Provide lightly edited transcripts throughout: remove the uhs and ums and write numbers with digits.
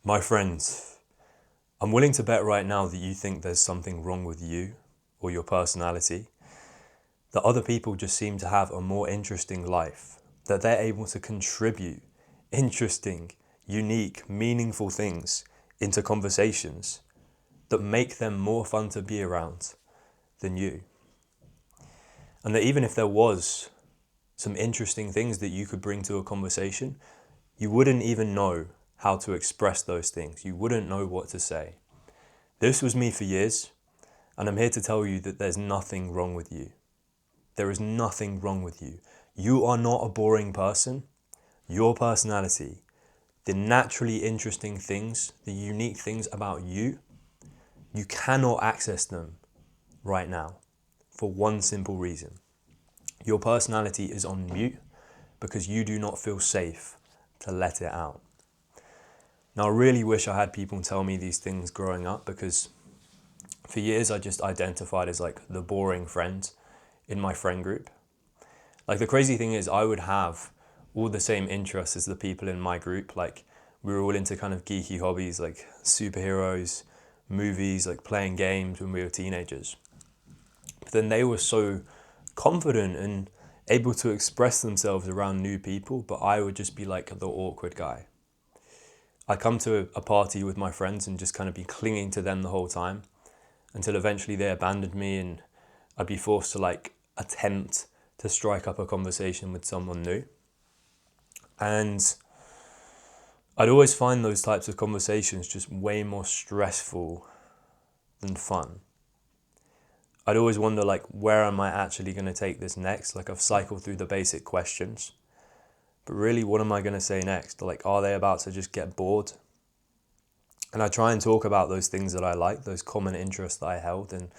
My friends, I'm willing to bet right now that you think there's something wrong with you or your personality, that other people just seem to have a more interesting life, that they're able to contribute interesting, unique, meaningful things into conversations that make them more fun to be around than you. And that even if there was some interesting things that you could bring to a conversation, you wouldn't even know how to express those things. You wouldn't know what to say. This was me for years, and I'm here to tell you that there's nothing wrong with you. There is nothing wrong with you. You are not a boring person. Your personality, the naturally interesting things, the unique things about you, you cannot access them right now for one simple reason. Your personality is on mute because you do not feel safe to let it out. Now, I really wish I had people tell me these things growing up, because for years I just identified as like the boring friend in my friend group. Like, the crazy thing is I would have all the same interests as the people in my group. Like, we were all into kind of geeky hobbies like superheroes, movies, like playing games when we were teenagers. But then they were so confident and able to express themselves around new people, but I would just be like the awkward guy. I'd come to a party with my friends and just kind of be clinging to them the whole time until eventually they abandoned me, and I'd be forced to like attempt to strike up a conversation with someone new. And I'd always find those types of conversations just way more stressful than fun. I'd always wonder, like, where am I actually going to take this next? Like, I've cycled through the basic questions, but really, what am I going to say next? Like, are they about to just get bored? And I try and talk about those things that I like, those common interests that I held, and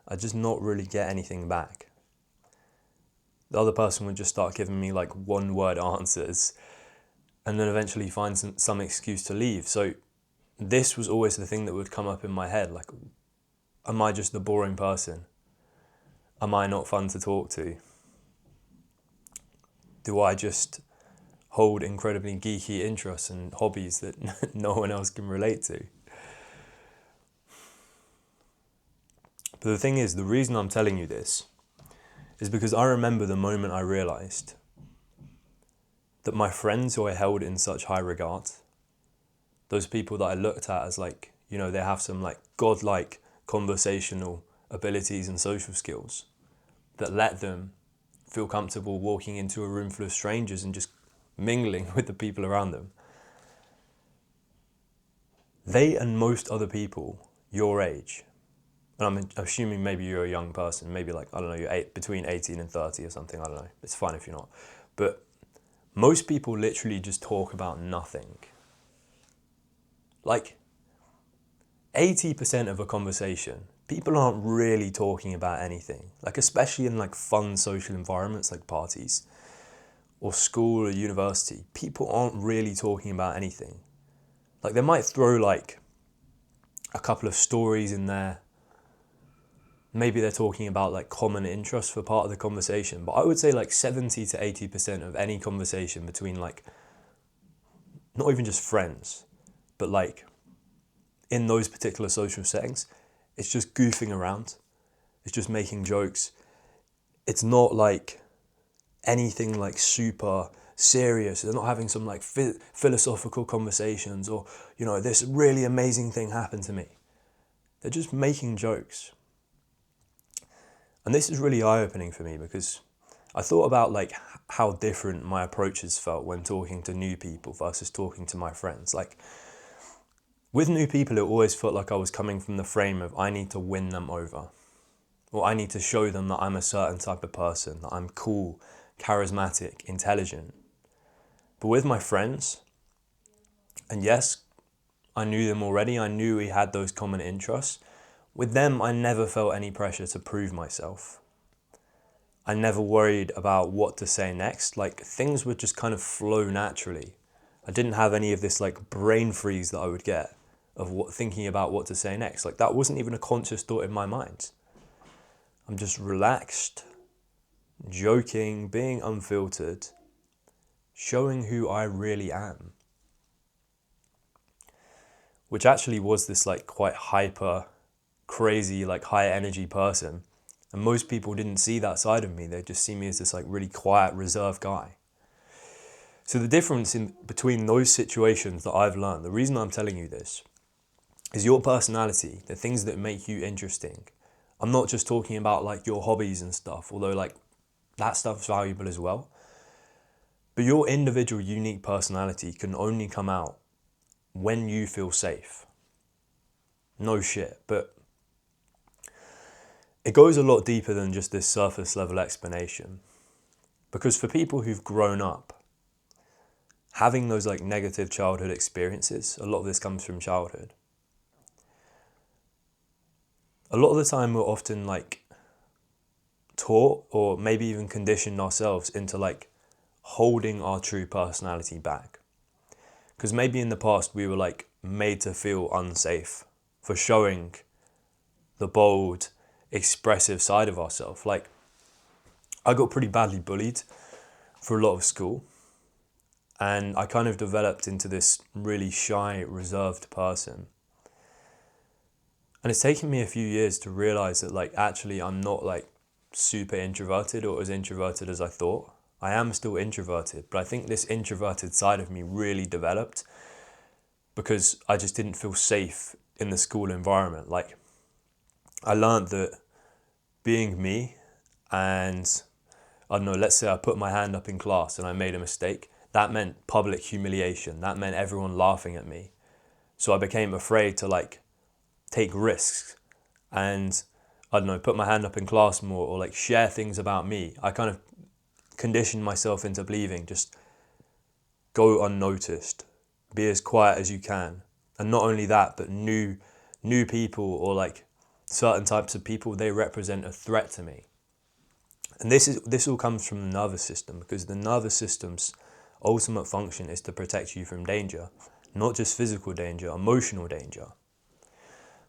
I just not really get anything back. The other person would just start giving me like one word answers and then eventually find some excuse to leave. So this was always the thing that would come up in my head. Like, am I just the boring person? Am I not fun to talk to? Do I just hold incredibly geeky interests and hobbies that no one else can relate to? But the thing is, the reason I'm telling you this is because I remember the moment I realized that my friends who I held in such high regard, those people that I looked at as like, you know, they have some like godlike conversational abilities and social skills that let them feel comfortable walking into a room full of strangers and just mingling with the people around them. They and most other people your age, and I'm assuming maybe you're a young person, maybe like, I don't know, you're between 18 and 30 or something, I don't know, it's fine if you're not. But most people literally just talk about nothing. Like 80% of a conversation, people aren't really talking about anything. Like, especially in like fun social environments like parties or school or university, people aren't really talking about anything. Like, they might throw like a couple of stories in there. Maybe they're talking about like common interests for part of the conversation, but I would say like 70 to 80% of any conversation between like, not even just friends, but like in those particular social settings, it's just goofing around. It's just making jokes. It's not like anything like super serious. They're not having some like philosophical conversations or, you know, this really amazing thing happened to me. They're just making jokes. And this is really eye-opening for me, because I thought about like how different my approaches felt when talking to new people versus talking to my friends. Like, with new people, it always felt like I was coming from the frame of I need to win them over, or I need to show them that I'm a certain type of person, that I'm cool, charismatic, intelligent. But with my friends, and yes, I knew them already, I knew we had those common interests. With them, I never felt any pressure to prove myself. I never worried about what to say next. Like, things would just kind of flow naturally. I didn't have any of this like brain freeze that I would get of thinking about what to say next. Like, that wasn't even a conscious thought in my mind. I'm just relaxed, joking, being unfiltered, showing who I really am. which actually was this like quite hyper, crazy, like high energy person. And most people didn't see that side of me. They just see me as this like really quiet, reserved guy. So the difference in between those situations that I've learned, the reason I'm telling you this, is your personality, the things that make you interesting. I'm not just talking about like your hobbies and stuff, although like that stuff's valuable as well. But your individual unique personality can only come out when you feel safe. No shit, but it goes a lot deeper than just this surface level explanation. Because for people who've grown up, having those like negative childhood experiences, a lot of this comes from childhood. A lot of the time we're often like taught or maybe even conditioned ourselves into like holding our true personality back. Because maybe in the past we were like made to feel unsafe for showing the bold, expressive side of ourselves. Like I got pretty badly bullied for a lot of school, and I kind of developed into this really shy, reserved person. And it's taken me a few years to realize that like actually I'm not like super introverted or as introverted as I thought. I am still introverted, but I think this introverted side of me really developed because I just didn't feel safe in the school environment. Like I learned that being me, and I don't know, let's say I put my hand up in class and I made a mistake, that meant public humiliation. That meant everyone laughing at me. So I became afraid to like take risks and I don't know, put my hand up in class more or like share things about me. I kind of conditioned myself into believing just go unnoticed, be as quiet as you can. And not only that, but new people or like certain types of people, they represent a threat to me. And this all comes from the nervous system, because the nervous system's ultimate function is to protect you from danger, not just physical danger, emotional danger.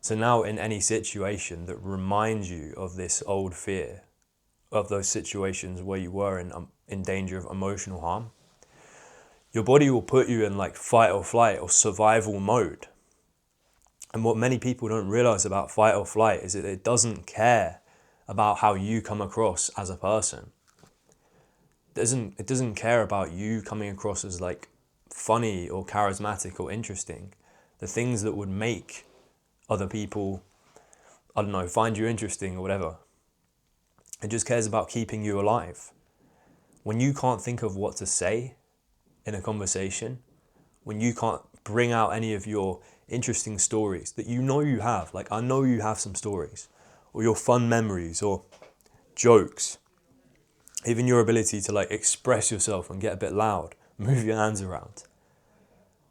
So now in any situation that reminds you of this old fear, of those situations where you were in danger of emotional harm, your body will put you in like fight or flight or survival mode. And what many people don't realize about fight or flight is that it doesn't care about how you come across as a person. It doesn't care about you coming across as like funny or charismatic or interesting. The things that would make other people, I don't know, find you interesting or whatever. It just cares about keeping you alive. When you can't think of what to say in a conversation, when you can't bring out any of your interesting stories that you know you have, like I know you have some stories, or your fun memories or jokes, even your ability to like express yourself and get a bit loud, move your hands around.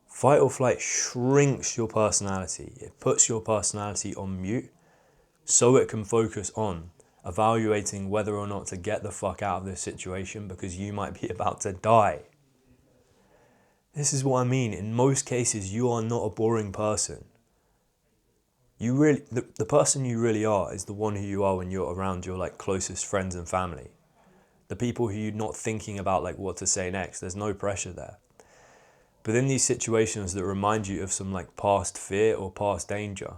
Fight or flight shrinks your personality. It puts your personality on mute so it can focus on evaluating whether or not to get the fuck out of this situation because you might be about to die. This is what I mean. In most cases, you are not a boring person. The person you really are is the one who you are when you're around your like closest friends and family. The people who you're not thinking about like what to say next. There's no pressure there. But in these situations that remind you of some like past fear or past danger,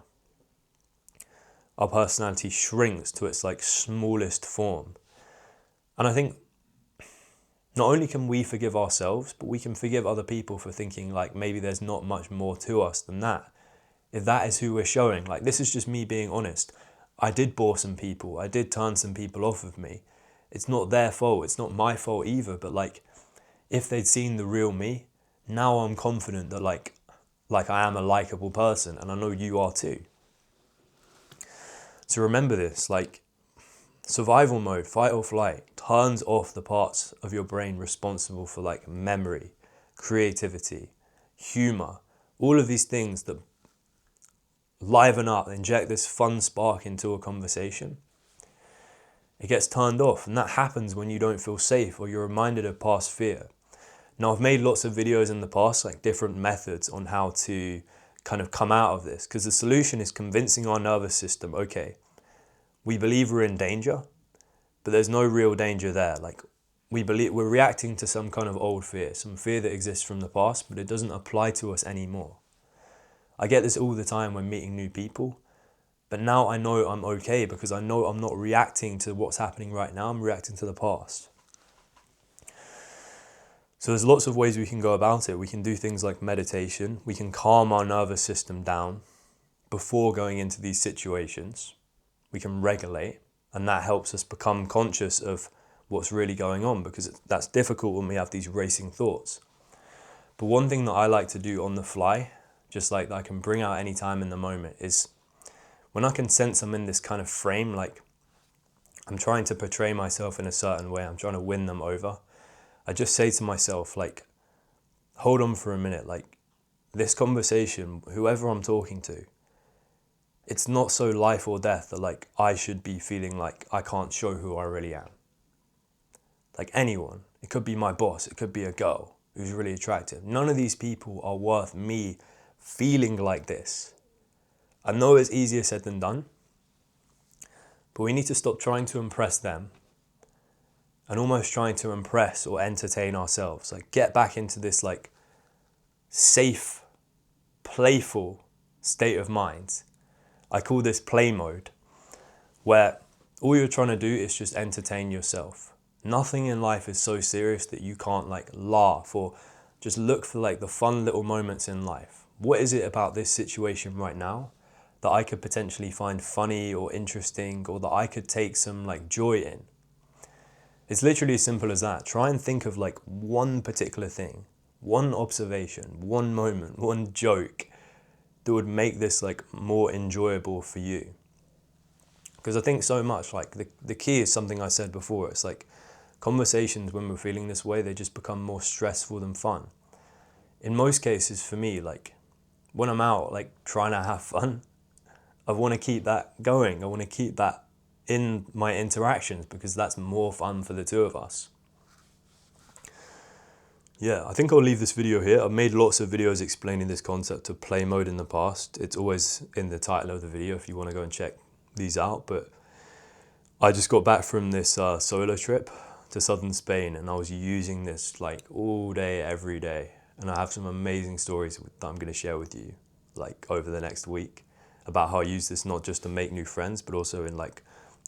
our personality shrinks to its like smallest form. And I think not only can we forgive ourselves, but we can forgive other people for thinking like maybe there's not much more to us than that. If that is who we're showing, like this is just me being honest. I did bore some people. I did turn some people off of me. It's not their fault. It's not my fault either. But like, if they'd seen the real me, now I'm confident that like I am a likable person, and I know you are too. So remember this, like survival mode, fight or flight, turns off the parts of your brain responsible for like memory, creativity, humor, all of these things that liven up, inject this fun spark into a conversation. It gets turned off, and that happens when you don't feel safe or you're reminded of past fear. Now, I've made lots of videos in the past, like different methods on how to kind of come out of this, because the solution is convincing our nervous system, okay, we believe we're in danger, but there's no real danger there. Like we believe we're reacting to some kind of old fear, some fear that exists from the past, but it doesn't apply to us anymore. I get this all the time when meeting new people, but now I know I'm okay because I know I'm not reacting to what's happening right now, I'm reacting to the past. So there's lots of ways we can go about it. We can do things like meditation. We can calm our nervous system down before going into these situations. We can regulate, and that helps us become conscious of what's really going on, because that's difficult when we have these racing thoughts. But one thing that I like to do on the fly, just like that I can bring out any time in the moment, is when I can sense I'm in this kind of frame, like I'm trying to portray myself in a certain way, I'm trying to win them over, I just say to myself, like, hold on for a minute, like, this conversation, whoever I'm talking to, it's not so life or death that, like, I should be feeling like I can't show who I really am. Like anyone, it could be my boss, it could be a girl who's really attractive. None of these people are worth me feeling like this. I know it's easier said than done, but we need to stop trying to impress them and almost trying to impress or entertain ourselves. Like, get back into this like safe, playful state of mind. I call this play mode, where all you're trying to do is just entertain yourself. Nothing in life is so serious that you can't like laugh or just look for like the fun little moments in life. What is it about this situation right now that I could potentially find funny or interesting, or that I could take some like joy in? It's literally as simple as that. Try and think of like one particular thing, one observation, one moment, one joke that would make this like more enjoyable for you. Because I think so much, like the key is something I said before. It's like conversations, when we're feeling this way, they just become more stressful than fun. In most cases for me, like when I'm out like trying to have fun, I want to keep that going. I want to keep that in my interactions because that's more fun for the two of us. Yeah, I think I'll leave this video here. I've made lots of videos explaining this concept of play mode in the past. It's always in the title of the video if you want to go and check these out. But I just got back from this solo trip to southern Spain, and I was using this like all day, every day. And I have some amazing stories that I'm going to share with you like over the next week about how I use this not just to make new friends, but also in like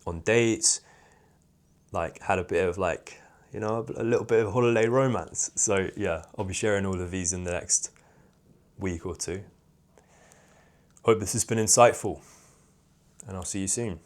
on dates, like had a bit of like, you know, a little bit of holiday romance. So yeah, I'll be sharing all of these in the next week or two. Hope this has been insightful, and I'll see you soon.